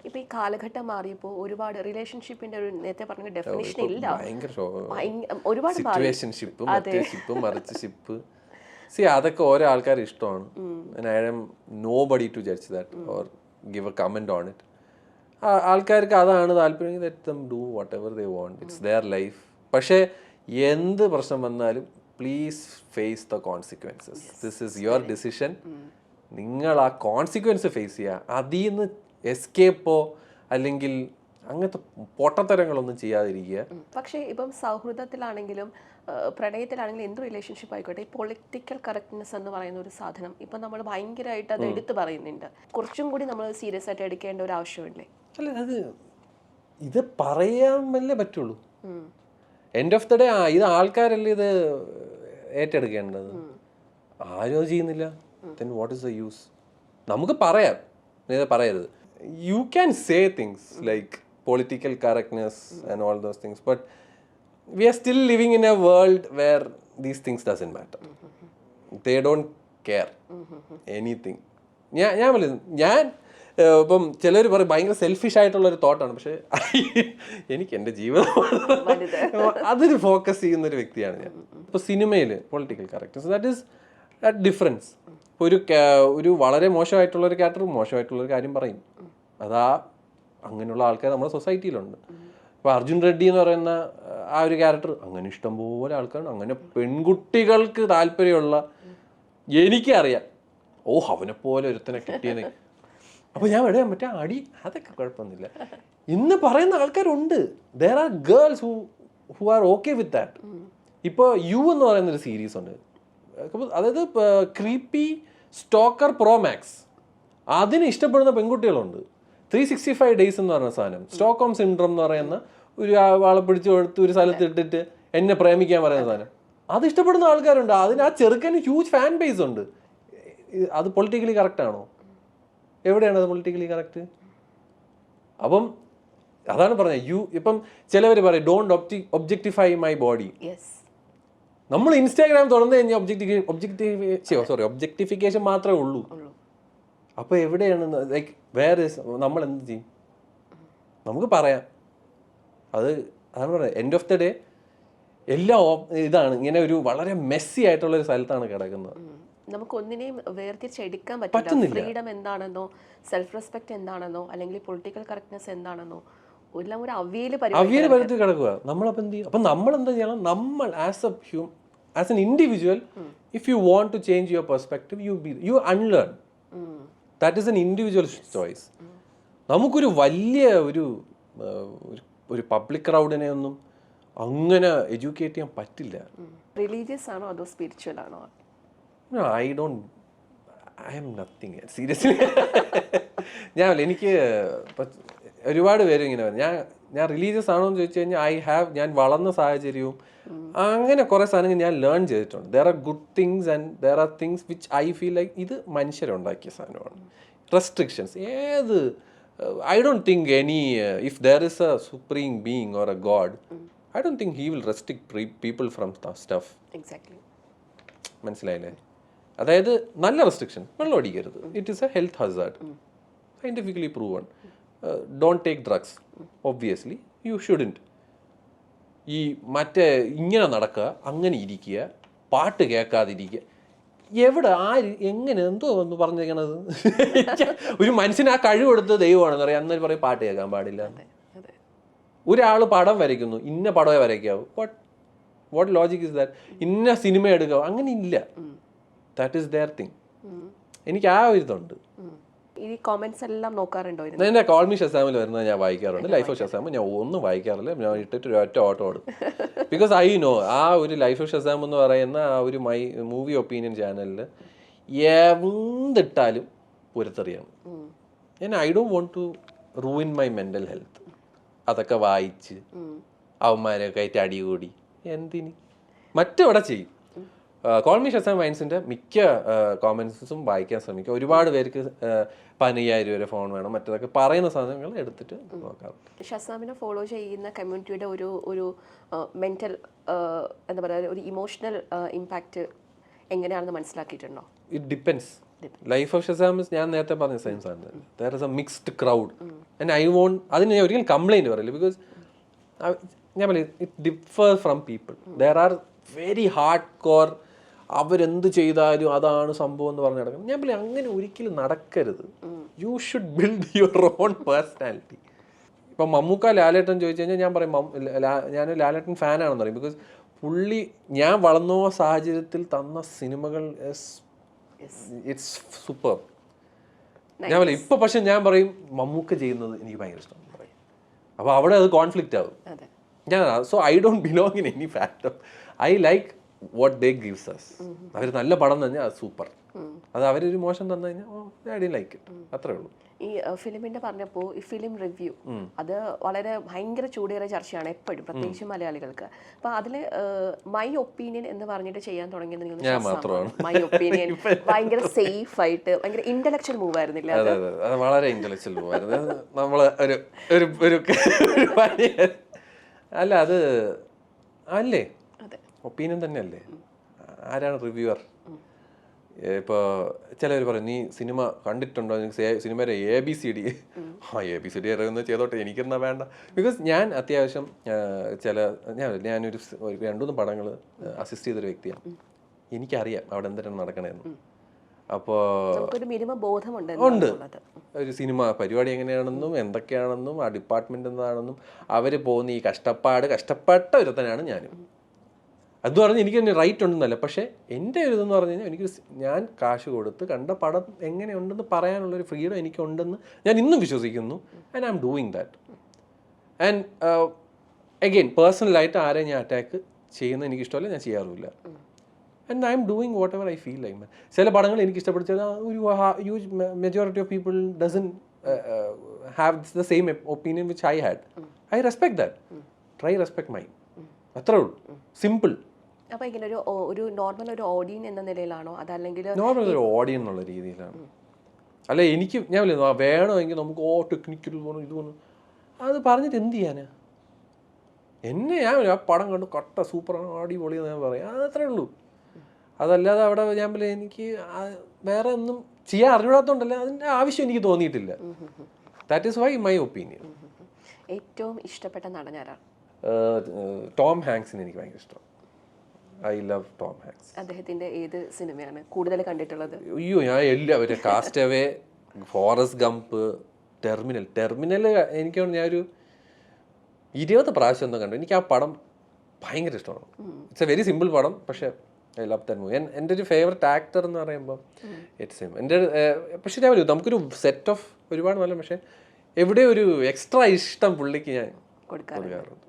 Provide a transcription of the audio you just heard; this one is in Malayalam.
ഇപ്പൊ ഈ കാലഘട്ടം മാറിയപ്പോൾ ഒരുപാട് റിലേഷൻഷിപ്പിന്റെ ഒരു നേരത്തെ പറഞ്ഞ ഡെഫിനിഷൻ ഇല്ല, ഒരുപാട് അതൊക്കെ ഓരോ ആൾക്കാർ ഇഷ്ടമാണ്. I am nobody to judge that or give a comment on it. ആൾക്കാർക്ക് അതാണ് താല്പര്യം, let them do whatever they want, it's their life. പക്ഷേ എന്ത് പ്രശ്നം വന്നാലും please face the consequences. This is your decision. നിങ്ങൾ ആ കോൺസിക്വൻസ് ഫേസ് ചെയ്യുക. അതിൽ നിന്ന് എസ്കേപ്പോ അല്ലെങ്കിൽ അങ്ങനത്തെ പൊട്ടത്തരങ്ങളൊന്നും ചെയ്യാതിരിക്കുക. പക്ഷേ ഇപ്പം സൗഹൃദത്തിലാണെങ്കിലും പ്രണയത്തിലാണെങ്കിലും എന്ത് റിലേഷൻഷിപ്പ് ആയിക്കോട്ടെ, ഈ പൊളിറ്റിക്കൽ കറക്റ്റ്നെസ് എന്ന് പറയുന്ന ഒരു സാധനം ഇപ്പം നമ്മൾ ഭയങ്കരമായിട്ട് അത് എടുത്തു പറയുന്നുണ്ട്. കുറച്ചും കൂടി നമ്മൾ സീരിയസ് ആയിട്ട് എടുക്കേണ്ട ഒരു ആവശ്യമില്ലേ? അല്ല, അത് ഇത് പറയാമല്ലേ പറ്റുള്ളൂ. എൻഡ് ഓഫ് ദ ഡേ ഇത് ആൾക്കാരല്ലേ ഇത് ഏറ്റെടുക്കേണ്ടത്. ആരും അത് ചെയ്യുന്നില്ല. Then what is the use? നമുക്ക് പറയാം, പറയരുത്. You can say things like political correctness and all those things, but we are still living in a world where these things doesn't matter. They don't care anything. ഞാൻ ഇപ്പം ചിലർ പറയും ഭയങ്കര സെൽഫിഷ് ആയിട്ടുള്ളൊരു തോട്ടാണ്, പക്ഷേ എനിക്ക് എൻ്റെ ജീവിതം അതിന് ഫോക്കസ് ചെയ്യുന്നൊരു വ്യക്തിയാണ് ഞാൻ. ഇപ്പോൾ സിനിമയിൽ political correctness, that is that difference. ഒരു വളരെ മോശമായിട്ടുള്ളൊരു ക്യാരക്ടർ മോശമായിട്ടുള്ളൊരു കാര്യം പറയും. അതാ അങ്ങനെയുള്ള ആൾക്കാർ നമ്മുടെ സൊസൈറ്റിയിലുണ്ട്. ഇപ്പോൾ അർജുൻ റെഡ്ഡി എന്ന് പറയുന്ന ആ ഒരു ക്യാരക്ടർ അങ്ങനെ ഇഷ്ടംപോലെ ആൾക്കാരുണ്ട്. അങ്ങനെ പെൺകുട്ടികൾക്ക് താല്പര്യമുള്ള, എനിക്കറിയാം, അവനെപ്പോലെ ഒരുത്തനെ കിട്ടിയത്. അപ്പോൾ ഞാൻ എവിടെയാ മറ്റേ അടി, അതൊക്കെ കുഴപ്പമൊന്നുമില്ല ഇന്ന് പറയുന്ന ആൾക്കാരുണ്ട്. There are girls who are okay with that. ഇപ്പോൾ യു എന്ന് പറയുന്നൊരു സീരീസ് ഉണ്ട്, അതായത് ക്രീപ്പി സ്റ്റോക്കർ പ്രോ മാക്സ്. അതിന് ഇഷ്ടപ്പെടുന്ന പെൺകുട്ടികളുണ്ട്. 365 days എന്ന് പറയുന്ന സാധനം, സ്റ്റോക്ക്ഹോം സിൻഡ്രോം എന്ന് പറയുന്ന ഒരു ആളെ പിടിച്ചു കൊടുത്ത് ഒരു സ്ഥലത്ത് ഇട്ടിട്ട് എന്നെ പ്രേമിക്കാൻ പറയുന്ന സാധനം, അത് ഇഷ്ടപ്പെടുന്ന ആൾക്കാരുണ്ട്. അതിന് ആ ചെറുക്കന് ഹ്യൂജ് ഫാൻ ബേസ് ഉണ്ട്. അത് പൊളിറ്റിക്കലി കറക്റ്റ് ആണോ? എവിടെയാണ് അത് പൊളിറ്റിക്കലി കറക്റ്റ്? അപ്പം അതാണ് പറഞ്ഞത്. ഇപ്പം ചിലവർ പറയും ഡോണ്ട് ഒബ്ജക്ടിഫൈ മൈ ബോഡി. നമ്മൾ ഇൻസ്റ്റാഗ്രാം തുറന്നു കഴിഞ്ഞാൽ ഒബ്ജക്ടിഫിക്കേഷൻ മാത്രമേ ഉള്ളൂ. അപ്പോൾ എവിടെയാണ് ലൈക്ക് വേറെ നമ്മൾ എന്ത് ചെയ്യും? നമുക്ക് പറയാം. അതാണ് പറയുന്നത്. എൻഡ് ഓഫ് ദ ഡേ എല്ലാം ഇതാണ് ഇങ്ങനെ ഒരു വളരെ മെസ്സി ആയിട്ടുള്ളൊരു സ്ഥലത്താണ് കിടക്കുന്നത്. നമുക്ക് ഒന്നിനെയും വേർതിരിച്ചെടുക്കാൻ പറ്റുന്നില്ല. ഫ്രീഡം എന്താണെന്നോ, സെൽഫ് റെസ്പെക്ട് എന്താണെന്നോ, അല്ലെങ്കിൽ പൊളിറ്റിക്കൽ കറക്റ്റ്നെസ് എന്താണെന്നോ, എല്ലാം ഒരു അവിയൽ പരിധി കിടക്കുക. നമ്മളപ്പോൾ എന്ത് ചെയ്യും? അപ്പം നമ്മൾ എന്താ ചെയ്യണം? നമ്മൾ as an individual, if you want to change your perspective, you unlearn. That is an individual choice. നമുക്കൊരു വലിയ ഒരു പബ്ലിക് ക്രൗഡിനെ ഒന്നും അങ്ങനെ എഡ്യൂക്കേറ്റ് ചെയ്യാൻ പറ്റില്ല. റിലീജിയസ് ആണോ അതോ സ്പിരിച്വൽ ആണോ? I M nothing seriously. എനിക്ക് ഒരുപാട് പേര് ഇങ്ങനെ ഞാൻ റിലീജിയസ് ആണോ എന്ന് ചോദിച്ചു കഴിഞ്ഞാൽ ഞാൻ വളർന്ന സാഹചര്യവും അങ്ങനെ കുറേ സാധനങ്ങൾ ഞാൻ ലേൺ ചെയ്തിട്ടുണ്ട്. There are good things and there are things which I feel like ഇത് മനുഷ്യരുണ്ടാക്കിയ സാധനമാണ്. Restrictions I don't think if there is a supreme being or a god, I don't think he will restrict people from stuff. മനസ്സിലായില്ലേ? അതായത് നല്ല റെസ്ട്രിക്ഷൻ, വെള്ളം അടിക്കരുത്, it is a health hazard, scientifically proven. Don't take drugs, obviously you shouldn't. ഈ മറ്റേ ഇങ്ങനെ നടക്കുക, അങ്ങനെ ഇരിക്കുക, പാട്ട് കേൾക്കാതിരിക്കുക, എവിടെ ആര് എങ്ങനെ എന്തോ ഒന്ന് പറഞ്ഞേക്കണത്? ഒരു മനുഷ്യന് ആ കഴിവ് കൊടുത്ത് ദൈവമാണെന്ന് പറയാം. അന്നേരം പറയും പാട്ട് കേൾക്കാൻ പാടില്ല. ഒരാൾ പടം വരയ്ക്കുന്നു, ഇന്ന പടമേ വരയ്ക്കാവൂ. What logic is that? ഇന്ന സിനിമ എടുക്കാവൂ, അങ്ങനെ ഇല്ല. That is their thing. എനിക്ക് ആ ഒരു ഇതുണ്ട്. ഈ കമന്റ്സ് എല്ലാം നോക്കാറുണ്ടോ? എൻ്റെ കോൾ മീ ഷസാമിൽ വരുന്നത് ഞാൻ വായിക്കാറുണ്ട്. ലൈഫ് ഓഫ് ഷസാം ഞാൻ ഒന്നും വായിക്കാറില്ല. ഞാൻ ഇട്ടിട്ട് ഒറ്റ ഓട്ടോ ഓടും. ബിക്കോസ് ഐ നോ ആ ഒരു ലൈഫ് ഓഫ് ഷസാം എന്ന് പറയുന്ന ആ ഒരു മൂവി ഒപ്പീനിയൻ ചാനലിൽ എന്തിട്ടാലും പുരത്തെറിയാണ്. I don't want to ruin my mental health. അതൊക്കെ വായിച്ച് അവന്മാരൊക്കെ ആയിട്ട് അടികൂടി എന്തിന് മറ്റെവിടെ ചെയ്യും. കോൾ മീ ഷസാം വൈൻസിൻ്റെ മിക്ക കോമൻസും വായിക്കാൻ ശ്രമിക്കുക. ഒരുപാട് പേർക്ക് 15,000 വരെ ഫോൺ വേണം, മറ്റേതൊക്കെ പറയുന്ന സാധനങ്ങൾ എടുത്തിട്ട് നോക്കാം. ഷസാമിനെ ഫോളോ ചെയ്യുന്ന കമ്മ്യൂണിറ്റിയുടെ ഒരു മെൻ്റൽ എന്താ പറയുക, ഒരു ഇമോഷണൽ ഇമ്പാക്റ്റ് എങ്ങനെയാണെന്ന് മനസ്സിലാക്കിയിട്ടുണ്ടോ? It depends. Life of Shazam ഞാൻ നേരത്തെ പറഞ്ഞ സെയിം സാധനം. There is a mixed crowd and I won't അതിന് ഞാൻ ഒരിക്കലും കംപ്ലൈൻറ്റ് പറയില്ല. ബിക്കോസ് ഞാൻ പറയും it differ from people. There are very hard core, അവരെന്ത് ചെയ്താലും അതാണ് സംഭവം എന്ന് പറഞ്ഞ് നടക്കുന്നത്. ഞാൻ പറയും അങ്ങനെ ഒരിക്കലും നടക്കരുത്. You should build your own personality. ഇപ്പം മമ്മൂക്ക ലാലേട്ടൻ ചോദിച്ചു കഴിഞ്ഞാൽ ഞാൻ പറയും ഞാൻ ലാലേട്ടൻ ഫാനാണെന്ന് പറയും. ബിക്കോസ് പുള്ളി ഞാൻ വളർന്ന സാഹചര്യത്തിൽ തന്ന സിനിമകൾ ഇറ്റ്സ് സൂപ്പർ. ഞാൻ പറയും ഇപ്പൊ പക്ഷെ ഞാൻ പറയും മമ്മൂക്ക ചെയ്യുന്നത് എനിക്ക് ഭയങ്കര ഇഷ്ടമാണെന്ന് പറയും. അപ്പോൾ അവിടെ അത് കോൺഫ്ലിക്റ്റ് ആവും. ഞാൻ so I don't belong in any factor. I like what they gives us. അവർ നല്ല പടം തന്നെ അത് സൂപ്പർ. അത് അവരൊരു മോശം തന്നു കഴിഞ്ഞാൽ ഐ ഡി ലൈക്ക് ഇറ്റ്, അത്രേ ഉള്ളൂ. ഈ ഫിലിമിന്റെ പറഞ്ഞപ്പോൾ ഈ ഫിലിം റിവ്യൂ അത് വളരെ ഭയങ്കര ചൂടേറിയ ചർച്ചയാണ് എപ്പോഴും, പ്രത്യേകിച്ച് മലയാളികൾക്ക്. അപ്പൊ അതില് മൈ ഒപ്പീനിയൻ എന്ന് പറഞ്ഞിട്ട് ചെയ്യാൻ തുടങ്ങിയത് മൈ ഒപ്പീനിയൻ ഭയങ്കര സേഫ് ആയിട്ട് ഭയങ്കര ഇന്റലക്ച്വൽ മൂവ് ആയിരുന്നില്ല? അത് വളരെ ഇന്റലക്ച്വൽ മൂവ് ആയിരുന്നു. നമ്മള് ഒരു അല്ല അത് അല്ലേ ഒപ്പീനിയൻ തന്നെയല്ലേ. ആരാണ് റിവ്യൂവർ? ഇപ്പോൾ ചിലവർ പറയും നീ സിനിമ കണ്ടിട്ടുണ്ടോ, സിനിമയുടെ ABCD ABCD അറിയുന്നത് ചെയ്തോട്ടെ, എനിക്കെന്നാ വേണ്ട. ബിക്കോസ് ഞാൻ അത്യാവശ്യം ഞാനൊരു 2-3 പടങ്ങൾ അസിസ്റ്റ് ചെയ്തൊരു വ്യക്തിയാണ്. എനിക്കറിയാം അവിടെ എന്തിനാണ് നടക്കണതെന്ന്. അപ്പോൾ ഉണ്ട് ഒരു സിനിമ പരിപാടി എങ്ങനെയാണെന്നും എന്തൊക്കെയാണെന്നും ആ ഡിപ്പാർട്ട്മെന്റ് എന്താണെന്നും അവർ പോകുന്ന ഈ കഷ്ടപ്പെട്ട ഒരുത്തനാണ് ഞാനും. അത് പറഞ്ഞ് എനിക്ക് തന്നെ റൈറ്റ് ഉണ്ടെന്നല്ല, പക്ഷേ എൻ്റെ ഒരു ഇതെന്ന് പറഞ്ഞു കഴിഞ്ഞാൽ ഞാൻ കാശ് കൊടുത്ത് കണ്ട പടം എങ്ങനെയുണ്ടെന്ന് പറയാനുള്ളൊരു ഫ്രീഡം എനിക്കുണ്ടെന്ന് ഞാൻ ഇന്നും വിശ്വസിക്കുന്നു. And I'm doing that. And again പേഴ്സണലായിട്ട് ആരെയും ഞാൻ അറ്റാക്ക് ചെയ്യുന്നത് എനിക്ക് ഇഷ്ടമല്ല, ഞാൻ ചെയ്യാറുമില്ല. And I'm doing whatever I feel like. ചില പടങ്ങൾ എനിക്ക് ഇഷ്ടപ്പെടുത്തിയത് ഒരു huge majority of people doesn't have the same opinion which I had. I respect that. Try respect my, അത്രേ ഉള്ളൂ. സിമ്പിൾ. അപ്പോൾ ഇങ്ങനെ ഒരു നോർമൽ ഒരു ഓഡിയൻ എന്ന നിലയിലാണോ അതല്ലെങ്കിൽ നോർമൽ ഒരു ഓഡിയൻ എന്നുള്ള രീതിയിലാണ്? അല്ല എനിക്ക് ഞാൻ വേണമെങ്കിൽ നമുക്ക് ടെക്നിക്കൽ പോകണം ഇത് പോകണം അത് പറഞ്ഞിട്ട് എന്ത് ചെയ്യാനാ? ഞാൻ ആ പടം കണ്ടു കട്ട സൂപ്പറാണ് അടിപൊളിയെന്ന് ഞാൻ പറയാം, അതത്രേ ഉള്ളൂ. അതല്ലാതെ അവിടെ ഞാൻ എനിക്ക് വേറെ ഒന്നും ചെയ്യാൻ അറിഞ്ഞൂടാത്തതുകൊണ്ടല്ല, അതിൻ്റെ ആവശ്യം എനിക്ക് തോന്നിയിട്ടില്ല. That is why my opinion. ഏറ്റവും ഇഷ്ടപ്പെട്ട നടനാരാണ്? ടോം ഹാങ്ക്സിന് എനിക്ക് ഭയങ്കര ഇഷ്ടം. I love Tom Hanks. അദ്ദേഹത്തിന്റെ ഏത് സിനിമയാണ് കൂടുതൽ കണ്ടിട്ടുള്ളത്? അയ്യോ ഞാൻ എല്ലാവരും കാസ്റ്റവേ, ഫോറസ്റ്റ് ഗംപ്, ടെർമിനൽ എനിക്ക് ഞാനൊരു 20 പ്രാവശ്യം ഒന്നും കണ്ടു. എനിക്ക് ആ പടം ഭയങ്കര ഇഷ്ടമാണ്. ഇറ്റ്സ് എ വെരി സിമ്പിൾ പടം, പക്ഷേ ഐ ലവ് ദാറ്റ് മൂവി. എൻ്റെ ഒരു ഫേവററ്റ് ആക്ടർ എന്ന് പറയുമ്പോൾ ഇറ്റ്സ് ഹിം. എൻ്റെ പക്ഷേ ഞാൻ നമുക്കൊരു സെറ്റ് ഓഫ് ഒരുപാട് നല്ല, പക്ഷേ എവിടെ ഒരു എക്സ്ട്രാ ഇഷ്ടം പുള്ളിക്ക് ഞാൻ കൊടുക്കാറുണ്ട്.